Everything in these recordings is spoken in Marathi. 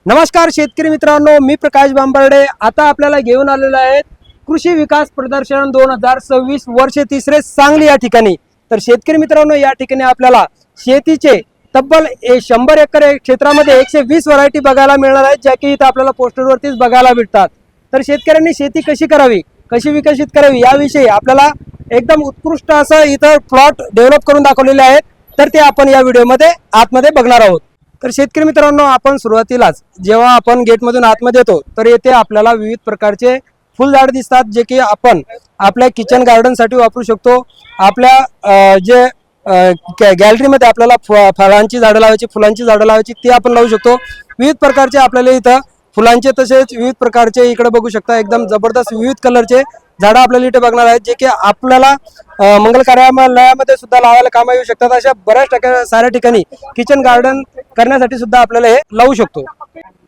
नमस्कार शेतकरी मित्रांनो, मी प्रकाश बांबर्डे आता आपल्याला घेऊन आलेलो आहे कृषी विकास प्रदर्शन 2026 वर्ष तिसरे सांगली या ठिकाणी। तर शेतकरी मित्रांनो, या ठिकाणी आपल्याला शेतीचे तब्बल 100 एकर क्षेत्रामध्ये 120 व्हरायटी बघायला मिळणार आहेत, ज्या की इथे आपल्याला पोस्टरवरतीच बघायला भेटतात। तर शेतकऱ्यांनी शेती कशी करावी, कशी विकसित करावी याविषयी आपल्याला एकदम उत्कृष्ट असं इथं प्लॉट डेव्हलप करून दाखवलेले आहेत। तर ते आपण या व्हिडिओमध्ये आतमध्ये बघणार आहोत। तर शेतकरी मित्रांनो, आपण सुरुवातीलाच जेव्हा आपण गेटमधून आतमध्ये येतो तर येथे आपल्याला विविध प्रकारचे फुलझाड दिसतात, जे की आपण आपल्या किचन गार्डन साठी वापरू शकतो। आपल्या जे गॅलरीमध्ये आपल्याला फळांची झाडं लावायची, फुलांची झाडं लावायची ते आपण लावू शकतो। विविध प्रकारचे आपल्याला इथं फुलांचे तसेच विविध प्रकारचे इकडे बघू शकता, एकदम जबरदस्त विविध कलरचे झाडं आपल्याला इथे बघणार आहेत, जे की आपल्याला मंगल कार्यालयामध्ये सुद्धा लावायला कामा येऊ शकतात। अशा बऱ्याच साऱ्या ठिकाणी किचन गार्डन करण्यासाठी सुद्धा आपल्याला हे लावू शकतो।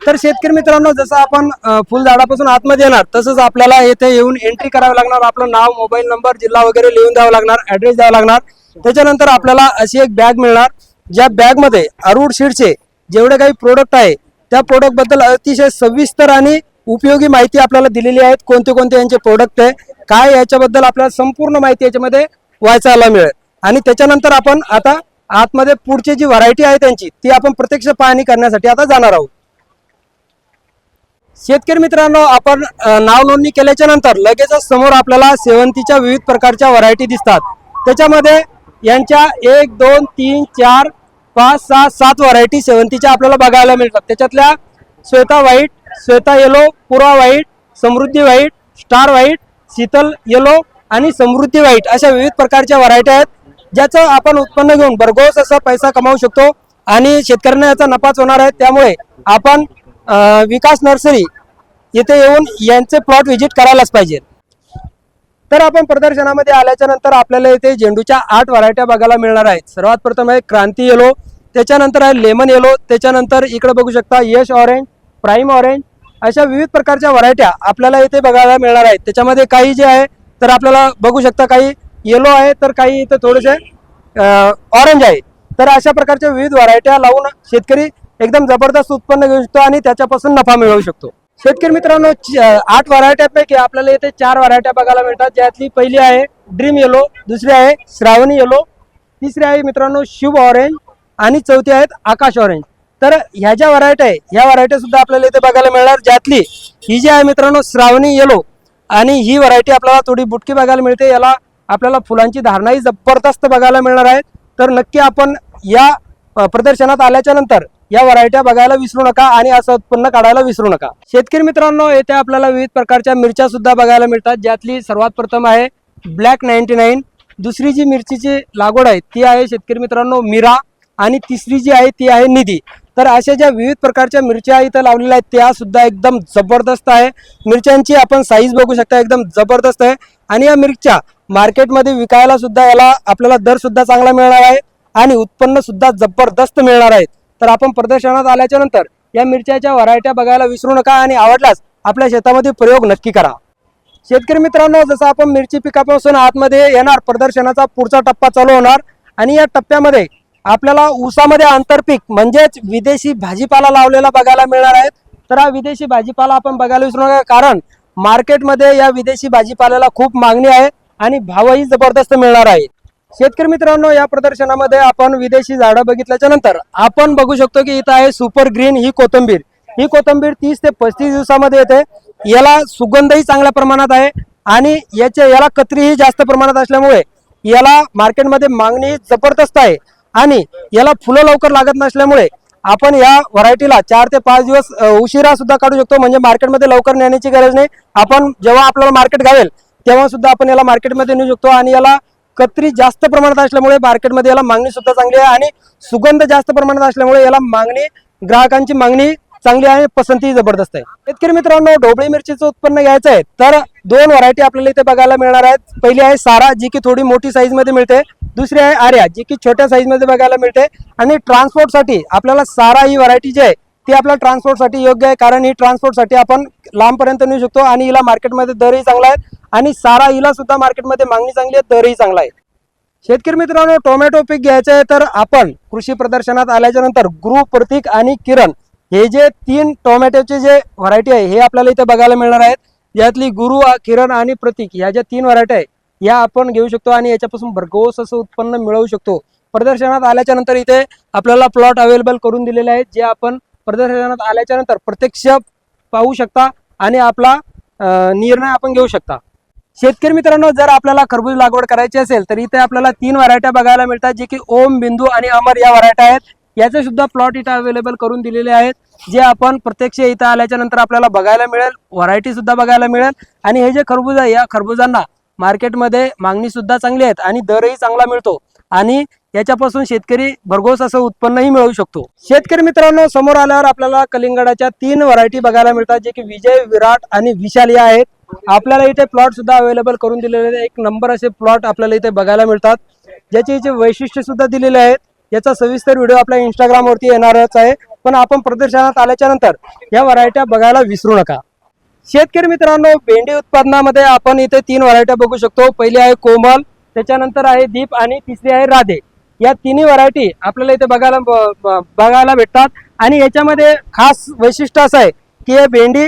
तर शेतकरी मित्रांनो, जसं आपण फुलझाडापासून आतमध्ये येणार तसंच आपल्याला येथे येऊन एंट्री करावी लागणार। आपलं नाव, मोबाईल नंबर, जिल्हा वगैरे लिहून द्यावं लागणार, ऍड्रेस द्यावा लागणार। त्याच्यानंतर आपल्याला अशी एक बॅग मिळणार, ज्या बॅग मध्ये अरूड सीडचे जेवढे काही प्रोडक्ट आहे त्या प्रोडक्ट बद्दल अतिशय सविस्तर आणि उपयोगी माहिती आपल्याला दिलेली आहे। कोणते कोणते यांचे प्रोडक्ट आहे, काय याच्याबद्दल आपल्याला संपूर्ण माहिती याच्यामध्ये वाचायला मिळेल। आणि त्याच्यानंतर आपण आता आतमध्ये पुढची जी व्हरायटी आहे त्यांची ती आपण प्रत्यक्ष पाहणी करण्यासाठी आता जाणार आहोत। शेतकरी मित्रांनो, आपण नाव नोंदणी केल्याच्या नंतर लगेच समोर आपल्याला शेवंतीच्या विविध प्रकारच्या व्हरायटी दिसतात। त्याच्यामध्ये यांच्या 1 2 3 4 5 6 7 व्हरायटी शेवंतीच्या आपल्याला बघायला मिळतात। त्याच्यातल्या Shweta white, Shweta yellow, Pura white, Samruddhi white, star white, Sheetal yellow आणि समृद्धी व्हाईट अशा विविध प्रकारच्या व्हरायटी आहेत, ज्याचं आपण उत्पन्न घेऊन भरघोस असा पैसा कमावू शकतो आणि शेतकऱ्यांना याचा नफाच होणार आहे। त्यामुळे आपण विकास नर्सरी येथे येऊन यांचे प्लॉट व्हिजिट करायलाच पाहिजे। तर आपण प्रदर्शनामध्ये आल्याच्या नंतर आपल्याला इथे झेंडूच्या 8 व्हरायट्या बघायला मिळणार आहेत। सर्वात प्रथम आहे क्रांती येलो, त्याच्यानंतर आहे लेमन येलो, त्याच्यानंतर इकडे बघू शकता यश ऑरेंज, प्राइम ऑरेंज अशा विविध प्रकारच्या व्हरायट्या आपल्याला इथे बघायला मिळणार आहेत। त्याच्यामध्ये काही जे आहे तर आपल्याला बघू शकता काही येलो आहे, तर काही इथे थोडेसे ऑरेंज आहे। तर अशा प्रकारच्या विविध व्हरायट्या लावून शेतकरी एकदम जबरदस्त उत्पन्न घेऊ शकतो आणि त्याच्यापासून नफा मिळवू शकतो। शेतकरी मित्रांनो, 8 व्हरायट्यापैकी आपल्याला इथे 4 व्हरायट्या बघायला मिळतात, ज्यातली पहिली आहे ड्रीम येलो, दुसरी आहे श्रावणी येलो, तिसरी आहे मित्रांनो शुभ ऑरेंज आणि चौथी आहेत आकाश ऑरेंज। तर ह्या ज्या व्हरायट्या आहे ह्या व्हरायट्या सुद्धा आपल्याला इथे बघायला मिळणार, ज्यातली ही जी आहे मित्रांनो श्रावणी येलो आणि ही व्हरायटी आपल्याला थोडी बुटकी बघायला मिळते। याला आपल्याला फुलांची धारणाही जबरदस्त बघायला मिळणार आहे। तर नक्की आपण या प्रदर्शनात आल्याच्या नंतर या व्हरायट्या बघायला विसरू नका आणि असं उत्पन्न काढायला विसरू नका। शेतकरी मित्रांनो, येथे आपल्याला विविध प्रकारच्या मिरच्या सुद्धा बघायला मिळतात, ज्यातली सर्वात प्रथम आहे ब्लॅक 99, दुसरी जी मिरचीची लागवड आहे ती आहे शेतकरी मित्रांनो मीरा आणि तिसरी जी आहे ती आहे निधी। तर अशा ज्या विविध प्रकारच्या मिरच्या इथं लावलेल्या आहेत त्या सुद्धा एकदम जबरदस्त आहे। मिरच्यांची आपण साईज बघू शकता, एकदम जबरदस्त आहे आणि या मिरच्या मार्केटमध्ये विकायला सुद्धा याला आपल्याला दर सुद्धा चांगला मिळणार आहे आणि उत्पन्न सुद्धा जबरदस्त मिळणार आहे। तर आपण प्रदर्शनात आल्याच्या नंतर या मिरच्याच्या व्हरायट्या बघायला विसरू नका आणि आवडल्यास आपल्या शेतामध्ये प्रयोग नक्की करा। शेतकरी मित्रांनो, जसं आपण मिरची पिकापासून आतमध्ये येणार प्रदर्शनाचा पुढचा टप्पा चालू होणार आणि या टप्प्यामध्ये आपल्याला ऊसामध्ये आंतरपीक म्हणजेच विदेशी भाजीपाला लावलेला बघायला मिळणार आहे। तर हा विदेशी भाजीपाला आपण बघायला विसरू नका, कारण मार्केटमध्ये या विदेशी भाजीपाल्याला खूप मागणी आहे आणि भावही जबरदस्त मिळणार आहे। शेतकरी मित्रांनो, या प्रदर्शनामध्ये आपण विदेशी झाडं बघितल्याच्या नंतर आपण बघू शकतो की इथं आहे सुपर ग्रीन ही कोथिंबीर। ही कोथिंबीर 30 ते 35 दिवसामध्ये येते। याला सुगंधही चांगल्या प्रमाणात आहे आणि याला कत्रीही जास्त प्रमाणात असल्यामुळे याला मार्केटमध्ये मागणी जबरदस्त आहे आणि याला फुलं लवकर लागत नसल्यामुळे आपण या व्हरायटीला 4 ते 5 दिवस उशिरा सुद्धा काढू शकतो, म्हणजे मार्केटमध्ये लवकर नेण्याची गरज नाही। आपण जेव्हा आपल्याला मार्केट गावेल तेव्हा सुद्धा आपण याला मार्केटमध्ये नेऊ शकतो आणि याला कत्री जास्त प्रमाणात असल्यामुळे मार्केटमध्ये याला मागणी सुद्धा चांगली आहे आणि सुगंध जास्त प्रमाणात असल्यामुळे याला मागणी, ग्राहकांची मागणी चांगली आहे, पसंती जबरदस्त आहे। शेतकरी मित्रांनो, ढोबळी मिरचीचं उत्पन्न घ्यायचं आहे तर 2 व्हरायटी आपल्याला इथे बघायला मिळणार आहेत। पहिली आहे सारा, जी की थोडी मोठी साईज मध्ये मिळते, दुसरी आहे आर्या, जी की छोट्या साईज मध्ये बघायला मिळते। आणि ट्रान्सपोर्टसाठी आपल्याला सारा ही व्हरायटी जी आहे ती आपल्या ट्रान्सपोर्टसाठी योग्य आहे, कारण ही ट्रान्सपोर्टसाठी आपण लांबपर्यंत नेऊ शकतो आणि हिला मार्केटमध्ये दरही चांगला आहे आणि सारा हिला सुद्धा मार्केटमध्ये मागणी चांगली आहे, दरही चांगला आहे। शेतकरी मित्रांनो, टोमॅटो पीक घ्यायचं आहे तर आपण कृषी प्रदर्शनात आल्याच्या नंतर गुरु, प्रतीक आणि किरण हे जे 3 टोमॅटोचे जे व्हरायटी आहे हे आपल्याला इथे बघायला मिळणार आहेत. यातली गुरु, किरण आणि प्रतीक या ज्या 3 व्हरायटी आहे या आपण घेऊ शकतो आणि याच्यापासून भरघोस असं उत्पन्न मिळवू शकतो. प्रदर्शनात आल्याच्या नंतर इथे आपल्याला प्लॉट अवेलेबल करून दिलेले आहेत, जे आपण प्रदर्शनात आल्याच्या नंतर प्रत्यक्ष पाहू शकता आणि आपला निर्णय आपण घेऊ शकता. शेतकरी मित्रांनो, जर आपल्याला खरबूज लागवड करायची असेल तर इथे आपल्याला 3 व्हरायट्या बघायला मिळतात, जे की ओम, बिंदू आणि अमर या व्हरायट्या आहेत. याचे सुद्धा प्लॉट इथे अवेलेबल करून दिलेले आहेत, जे आपण प्रत्यक्ष इथं आल्याच्या नंतर आपल्याला बघायला मिळेल, व्हरायटी सुद्धा बघायला मिळेल. आणि हे जे खरबूज आहे या खरबुजांना मार्केटमध्ये मागणी सुद्धा चांगली आहे आणि दरही चांगला मिळतो आणि याच्यापासून शेतकरी भरघोस असं उत्पन्नही मिळवू शकतो. शेतकरी मित्रांनो, समोर आल्यावर आपल्याला कलिंगडाच्या 3 व्हरायटी बघायला मिळतात, जे की विजय, विराट आणि विशाल या आहेत. आपल्याला इथे प्लॉट सुद्धा अवेलेबल करून दिलेले आहेत. एक नंबर असे प्लॉट आपल्याला इथे बघायला मिळतात, ज्याचे इथे वैशिष्ट्य सुद्धा दिलेले आहेत. याचा सविस्तर व्हिडिओ आपल्या इंस्टाग्राम वरती येणारच आहे, पण आपण प्रदर्शनात आल्याच्या नंतर या व्हरायट्या बघायला विसरू नका. शेतकरी मित्रांनो, भेंडी उत्पादनामध्ये आपण इथे 3 व्हरायट्या बघू शकतो. पहिली आहे कोमल, त्याच्यानंतर आहे दीप आणि तिसरी आहे राधे. या 3 व्हरायटी आपल्याला इथे बघायला भेटतात आणि याच्यामध्ये खास वैशिष्ट्य असं आहे की हे भेंडी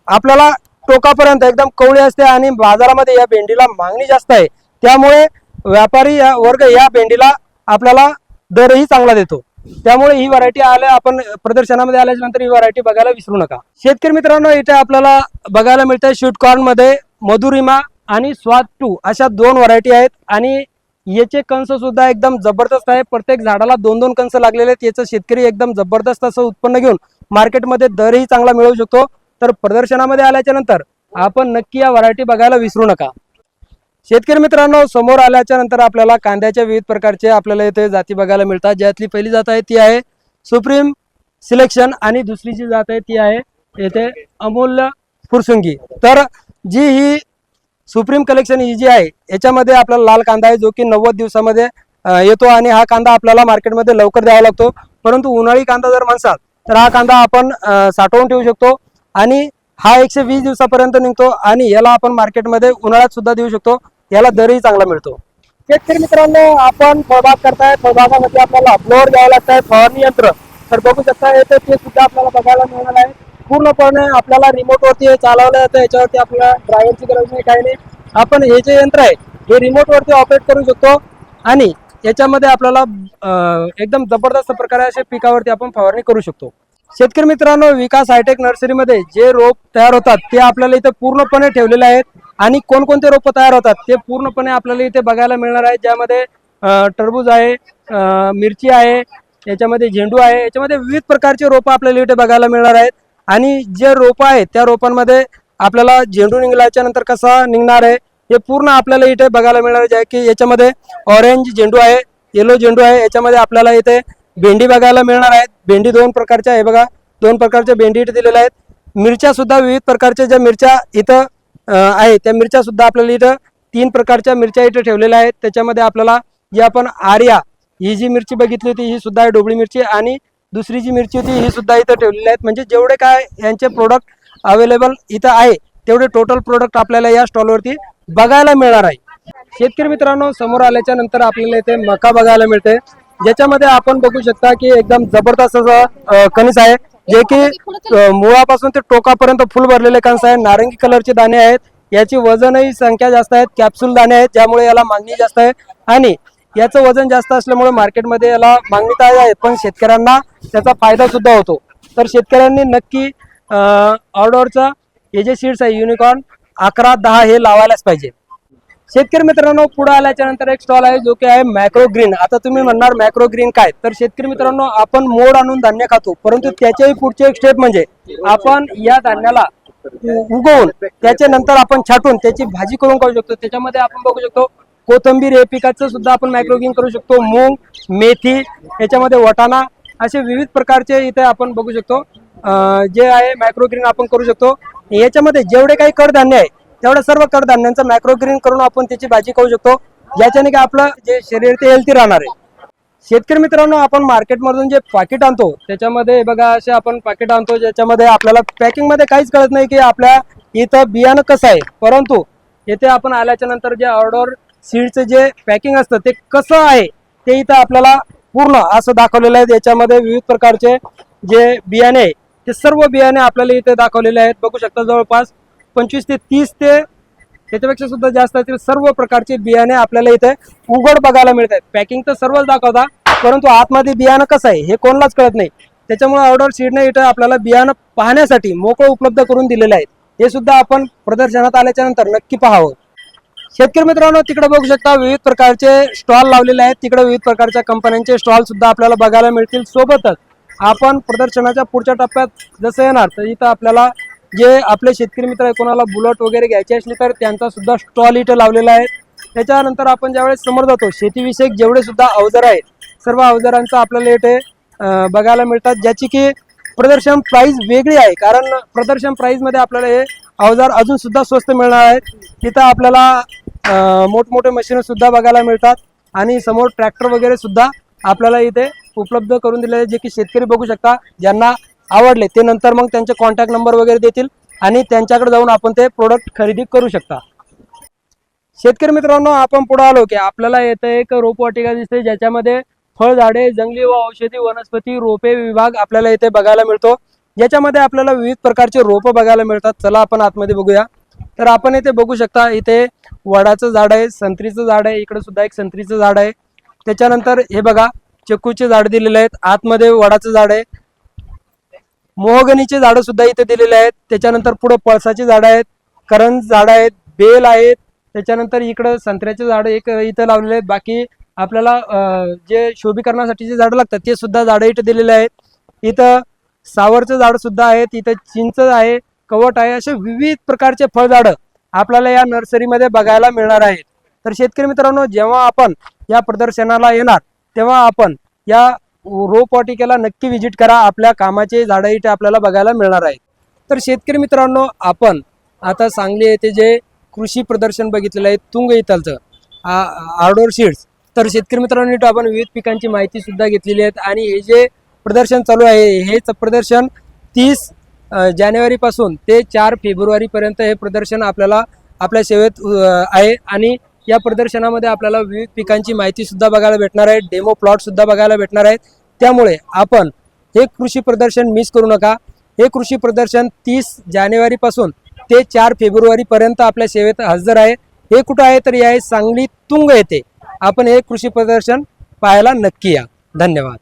आपल्याला टोकापर्यंत एकदम कवळी असते आणि बाजारामध्ये या भेंडीला मागणी जास्त आहे. त्यामुळे व्यापारी वर्ग या भेंडीला आपल्याला दरही चांगला देतो. त्यामुळे ही व्हरायटी आपण प्रदर्शनामध्ये आल्याच्या नंतर ही व्हरायटी बघायला विसरू नका. शेतकरी मित्रांनो, इथे आपल्याला बघायला मिळतं स्वीटकॉर्न मध्ये मधुरिमा आणि स्वाद 2 अशा 2 व्हरायटी आहेत आणि याचे कंस सुद्धा एकदम जबरदस्त आहे. प्रत्येक झाडाला 2-2 कंस लागलेले आहेत. याचं शेतकरी एकदम जबरदस्त असं उत्पन्न घेऊन मार्केटमध्ये दरही चांगला मिळवू शकतो. तर प्रदर्शनामध्ये आल्याच्या नंतर आपण नक्की या व्हरायटी बघायला विसरू नका. शेतकरी मित्रांनो, समोर आल्याच्या नंतर आपल्याला कांद्याच्या विविध प्रकारचे आपल्याला इथे जाती बघायला मिळतात. ज्यातली पहिली जात आहे ती आहे सुप्रीम सिलेक्शन आणि दुसरी जी जात आहे ती आहे येथे अमूल्य फुरसुंगी. तर जी ही सुप्रीम कलेक्शन ही जी आहे याच्यामध्ये आपल्याला लाल कांदा आहे, जो की 90 दिवसामध्ये येतो आणि हा कांदा आपल्याला मार्केटमध्ये लवकर द्यावा लागतो. परंतु उन्हाळी कांदा जर म्हणसाल तर हा कांदा आपण साठवून ठेवू शकतो आणि हा 120 दिवसापर्यंत निघतो आणि याला आपण मार्केटमध्ये उन्हाळ्यात सुद्धा देऊ शकतो. याला दरही चांगला मिळतो. शेतकरी मित्रांनो, आपण फळबाग करताय, फळबागामध्ये आपल्याला फ्लोअर घ्यावं लागतंय, फवारणी यंत्र. तर बघू शकता येते ते सुद्धा आपल्याला बघायला मिळणार आहे. पूर्णपणे आपल्याला रिमोट वरती चालवलं जातं. याच्यावरती आपल्याला ड्रायव्हरची गरज नाही, काही नाही. आपण हे जे यंत्र आहे हे रिमोट वरती ऑपरेट करू शकतो आणि याच्यामध्ये आपल्याला एकदम जबरदस्त प्रकारे अशा पिकावरती आपण फवारणी करू शकतो. शेतकरी मित्रांनो, विकास हायटेक नर्सरीमध्ये जे रोप तयार होतात ते आपल्याला इथे पूर्णपणे ठेवलेले आहेत आणि कोणकोणते रोप तयार होतात ते पूर्णपणे आपल्याला इथे बघायला मिळणार आहे. ज्यामध्ये टरबूज आहे, मिरची आहे, याच्यामध्ये झेंडू आहे, याच्यामध्ये विविध प्रकारचे रोप आपल्याला इथे बघायला मिळणार आहेत. आणि जे रोप आहेत त्या रोपांमध्ये आपल्याला झेंडू निघाल्याच्या नंतर कसा निघणार आहे हे पूर्ण आपल्याला इथे बघायला मिळणार आहे. की याच्यामध्ये ऑरेंज झेंडू आहे, येलो झेंडू आहे, याच्यामध्ये आपल्याला इथे भेंडी बघायला मिळणार आहेत. भेंडी 2 प्रकारच्या आहे बघा, 2 प्रकारच्या भेंडी इथे दिलेल्या आहेत. मिरच्या सुद्धा विविध प्रकारच्या ज्या मिरच्या इथं आहे त्या मिरच्या सुद्धा आपल्याला इथं 3 प्रकारच्या मिरच्या इथे ठेवलेल्या आहेत. त्याच्यामध्ये आपल्याला जी आपण आर्या ही जी मिरची बघितली होती ही सुद्धा आहे ढोबळी मिरची आणि दुसरी जी मिरची होती ही सुद्धा इथं ठेवलेली आहेत. म्हणजे जेवढे काय यांचे प्रोडक्ट अवेलेबल इथं आहे तेवढे टोटल प्रोडक्ट आपल्याला या स्टॉलवरती बघायला मिळणार आहे. शेतकरी मित्रांनो, समोर आल्याच्या नंतर आपल्याला इथे मका बघायला मिळते, ज्याच्यामध्ये आपण बघू शकता की एकदम जबरदस्त असं कणीस आहे, जे की मुळापासून ते टोकापर्यंत फुल भरलेले कणस आहे. नारंगी कलरचे दाणे आहेत. याची वजनही संख्या जास्त आहेत. कॅप्सूल दाणे आहेत, ज्यामुळे याला मागणी जास्त आहे आणि याचं वजन जास्त असल्यामुळे मार्केटमध्ये याला मागणी तर आहे, पण शेतकऱ्यांना त्याचा फायदा सुद्धा होतो. तर शेतकऱ्यांनी नक्की ऑर्डरचा हे जे सीड्स आहे युनिकॉर्न 11-10 हे लावायलाच पाहिजे. शेतकरी मित्रांनो, पुढे आल्याच्या नंतर एक स्टॉल आहे जो की आहे मॅक्रो ग्रीन. आता तुम्ही म्हणणार मॅक्रो ग्रीन काय, तर शेतकरी मित्रांनो, आपण मोड आणून धान्य खातो, परंतु त्याच्याही पुढचे एक स्टेप म्हणजे आपण या धान्याला उगवून त्याच्या नंतर आपण छाटून त्याची भाजी करून खाऊ शकतो. त्याच्यामध्ये आपण बघू शकतो कोथिंबीर हे पिकाचं सुद्धा आपण मॅक्रो ग्रीन करू शकतो. मूग, मेथी, याच्यामध्ये वटाणा असे विविध प्रकारचे इथे आपण बघू शकतो जे आहे मॅक्रो ग्रीन आपण करू शकतो. याच्यामध्ये जेवढे काही कडधान्य आहे तेवढ्या सर्व कडधान्यांचं मॅक्रो ग्रीन करून आपण त्याची भाजी खाऊ शकतो, ज्याच्याने की आपलं जे शरीर ते हेल्थी राहणार आहे. शेतकरी मित्रांनो, आपण मार्केटमधून जे पाकिट आणतो त्याच्यामध्ये बघा असे आपण पाकिट आणतो, ज्याच्यामध्ये आपल्याला पॅकिंग मध्ये काहीच कळत नाही की आपल्या इथं बियाणं कसं आहे. परंतु येथे आपण आल्याच्या नंतर जे ऑर्डर सीडचं जे पॅकिंग असतं ते कसं आहे ते इथं आपल्याला पूर्ण असं दाखवलेलं आहे. याच्यामध्ये विविध प्रकारचे जे बियाणे ते सर्व बियाणे आपल्याला इथे दाखवलेले आहेत. बघू शकता जवळपास 25 ते 30 ते त्याच्यापेक्षा सुद्धा जास्त असतील सर्व प्रकारचे बियाणे आपल्याला इथे उघड बघायला मिळत आहेत. पॅकिंग तर सर्वच दाखवता, परंतु आतमध्ये बियाणं कसं आहे हे कोणालाच कळत नाही. त्याच्यामुळे आउटडोर सीडने इथे आपल्याला बियाणं पाहण्यासाठी मोकळं उपलब्ध करून दिलेलं आहे. हे सुद्धा आपण प्रदर्शनात आल्याच्या नंतर नक्की पाहावं. शेतकरी मित्रांनो, तिकडे बघू शकता विविध प्रकारचे स्टॉल लावलेले आहेत. तिकडे विविध प्रकारच्या कंपन्यांचे स्टॉल सुद्धा आपल्याला बघायला मिळतील. सोबतच आपण प्रदर्शनाच्या पुढच्या टप्प्यात जसं येणार तर इथं आपल्याला जे आपले शेतकरी मित्र आहे, कोणाला बुलेट वगैरे घ्यायचे असले तर त्यांचा सुद्धा स्टॉल इथे लावलेला आहे. त्याच्यानंतर आपण ज्यावेळेस समोर जातो, शेतीविषयक जेवढे सुद्धा अवजार आहेत सर्व अवजारांचं आपल्याला इथे बघायला मिळतात, ज्याची की प्रदर्शन प्राइस वेगळी आहे. कारण प्रदर्शन प्राइस मध्ये आपल्याला हे अवजार अजून सुद्धा स्वस्त मिळणार आहेत. तिथं आपल्याला मोठमोठे मशीन सुद्धा बघायला मिळतात आणि समोर ट्रॅक्टर वगैरे सुद्धा आपल्याला इथे उपलब्ध करून दिले आहेत, जे की शेतकरी बघू शकता. ज्यांना आवडले ते नंतर मग त्यांचे कॉन्टॅक्ट नंबर वगैरे देतील आणि त्यांच्याकडे जाऊन आपण ते प्रोडक्ट खरेदी करू शकता. शेतकरी मित्रांनो, आपण पुढे आलो की आपल्याला येथे एक रोपवाटिका दिसते, ज्याच्यामध्ये फळझाडे, जंगली व औषधी वनस्पती रोपे विभाग आपल्याला इथे बघायला मिळतो. ज्याच्यामध्ये आपल्याला विविध प्रकारचे रोप बघायला मिळतात. चला आपण आतमध्ये बघूया. तर आपण इथे बघू शकता, इथे वडाचं झाड आहे, संत्रीचं झाड आहे, इकडे सुद्धा एक संत्रीचं झाड आहे. त्याच्यानंतर हे बघा चिक्कूचे झाड दिलेले आहेत, आतमध्ये वडाचं झाड आहे, मोहगनीचे झाड सुद्धा इथे दिलेले आहेत. त्याच्यानंतर पुढे पळसाची झाड आहेत, करंज झाड आहेत, बेल आहेत. त्याच्यानंतर इकडं संत्र्याचे झाड एक इथं लावलेले आहेत. बाकी आपल्याला जे शोभीकरणासाठी जे झाडं लागतात ते सुद्धा झाडं इथे दिलेले आहेत. इथं सावरचं झाड सुद्धा आहेत, इथं चिंच आहे, कवट आहे, असे विविध प्रकारचे फळझाडं आपल्याला या नर्सरीमध्ये बघायला मिळणार आहेत. तर शेतकरी मित्रांनो, जेव्हा आपण या प्रदर्शनाला येणार तेव्हा आपण या रोपवाटिकेला नक्की व्हिजिट करा. आपल्या कामाचे झाडं इथे आपल्याला बघायला मिळणार आहेत. तर शेतकरी मित्रांनो, आपण आता सांगली येथे जे कृषी प्रदर्शन बघितलेलं आहे तुंग इथलचं आउटडोर सीड्स, तर शेतकरी मित्रांनो इथं आपण विविध पिकांची माहिती सुद्धा घेतलेली आहे. आणि हे जे प्रदर्शन चालू आहे हेच प्रदर्शन 30 जानेवारीपासून ते 4 फेब्रुवारीपर्यंत हे प्रदर्शन आपल्याला आपल्या सेवेत आहे. आणि या प्रदर्शनामध्ये आपल्याला विविध पिकांची माहिती सुद्धा बघायला भेटणार आहे, डेमो प्लॉट सुद्धा बघायला भेटणार आहेत. त्यामुळे आपण हे कृषी प्रदर्शन मिस करू नका. हे कृषी प्रदर्शन 30 जानेवारीपासून ते 4 फेब्रुवारीपर्यंत आपल्या सेवेत हजर आहे. हे कुठं आहे तर हे आहे सांगली तुंग येथे. आपण हे कृषी प्रदर्शन पाहायला नक्की या. धन्यवाद.